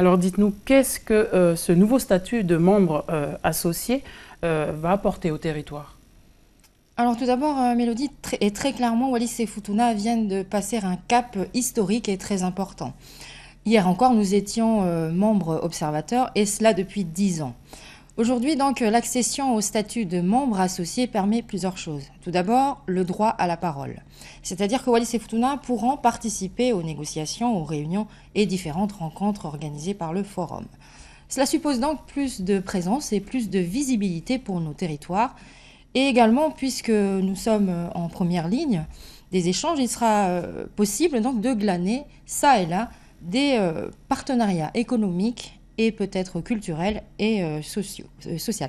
Alors dites-nous, qu'est-ce que ce nouveau statut de membre associé va apporter au territoire? Alors tout d'abord, Mélodie, et très clairement, Wallis et Futuna viennent de passer un cap historique et très important. Hier encore, nous étions membres observateurs, et cela depuis 10 ans. Aujourd'hui, donc, l'accession au statut de membre associé permet plusieurs choses. Tout d'abord, le droit à la parole. C'est-à-dire que Wallis et Futuna pourront participer aux négociations, aux réunions et différentes rencontres organisées par le forum. Cela suppose donc plus de présence et plus de visibilité pour nos territoires. Et également, puisque nous sommes en première ligne des échanges, il sera possible donc de glaner ça et là des partenariats économiques et peut-être culturels et sociaux,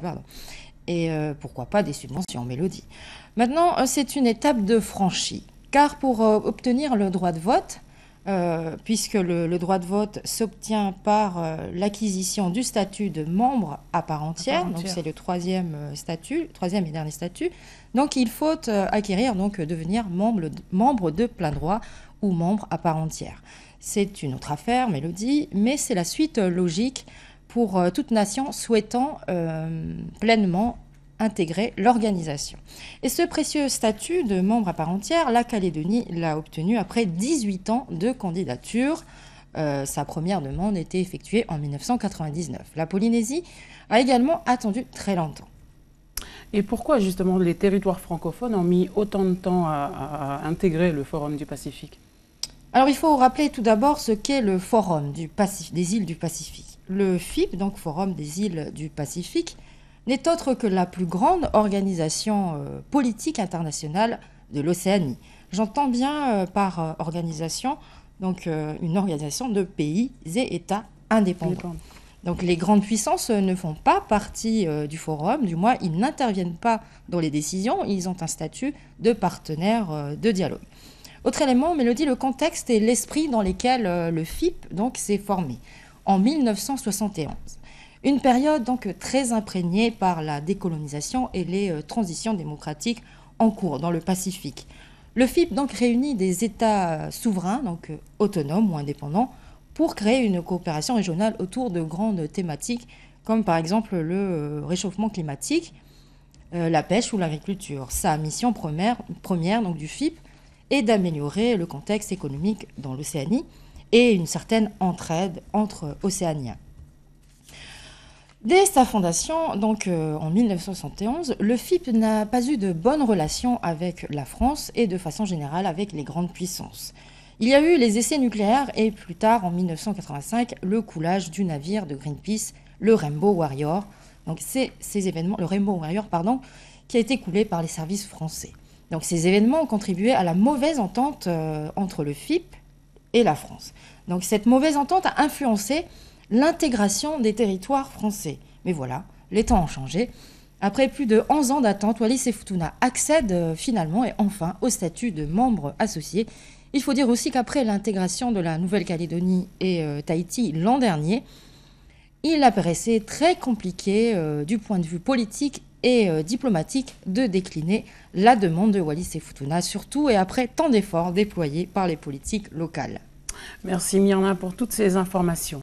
pardon. Et pourquoi pas des subventions, Mélodie. Maintenant, c'est une étape de franchie, car pour obtenir le droit de vote, puisque le droit de vote s'obtient par l'acquisition du statut de membre à part entière, donc c'est le troisième et dernier statut. Donc il faut acquérir, donc devenir membre de plein droit ou membre à part entière. C'est une autre affaire, Mélodie, mais c'est la suite logique pour toute nation souhaitant pleinement intégrer l'organisation. Et ce précieux statut de membre à part entière, la Calédonie l'a obtenu après 18 ans de candidature. Sa première demande était effectuée en 1999. La Polynésie a également attendu très longtemps. Et pourquoi justement les territoires francophones ont mis autant de temps à intégrer le Forum du Pacifique? Alors il faut rappeler tout d'abord ce qu'est le Forum des îles du Pacifique. Le FIP, donc Forum des îles du Pacifique, n'est autre que la plus grande organisation politique internationale de l'Océanie. J'entends bien par organisation, donc une organisation de pays et États indépendants. Donc les grandes puissances ne font pas partie du forum, du moins ils n'interviennent pas dans les décisions, ils ont un statut de partenaire de dialogue. Autre élément, Mélodie, le contexte et l'esprit dans lesquels le FIP s'est formé en 1971. Une période donc très imprégnée par la décolonisation et les transitions démocratiques en cours dans le Pacifique. Le FIP donc réunit des États souverains, donc autonomes ou indépendants, pour créer une coopération régionale autour de grandes thématiques comme par exemple le réchauffement climatique, la pêche ou l'agriculture. Sa mission première donc, du FIP est d'améliorer le contexte économique dans l'Océanie et une certaine entraide entre Océaniens. Dès sa fondation, donc en 1971, le FIP n'a pas eu de bonnes relations avec la France et de façon générale avec les grandes puissances. Il y a eu les essais nucléaires et plus tard, en 1985, le coulage du navire de Greenpeace, le Rainbow Warrior. Donc c'est ces événements, le Rainbow Warrior, qui a été coulé par les services français. Donc ces événements ont contribué à la mauvaise entente entre le FIP et la France. Donc cette mauvaise entente a influencé l'intégration des territoires français. Mais voilà, les temps ont changé. Après plus de 11 ans d'attente, Wallis et Futuna accèdent finalement et enfin au statut de membre associé. Il faut dire aussi qu'après l'intégration de la Nouvelle-Calédonie et Tahiti l'an dernier, il apparaissait très compliqué du point de vue politique et diplomatique de décliner la demande de Wallis et Futuna, surtout et après tant d'efforts déployés par les politiques locales. Merci Myrna pour toutes ces informations.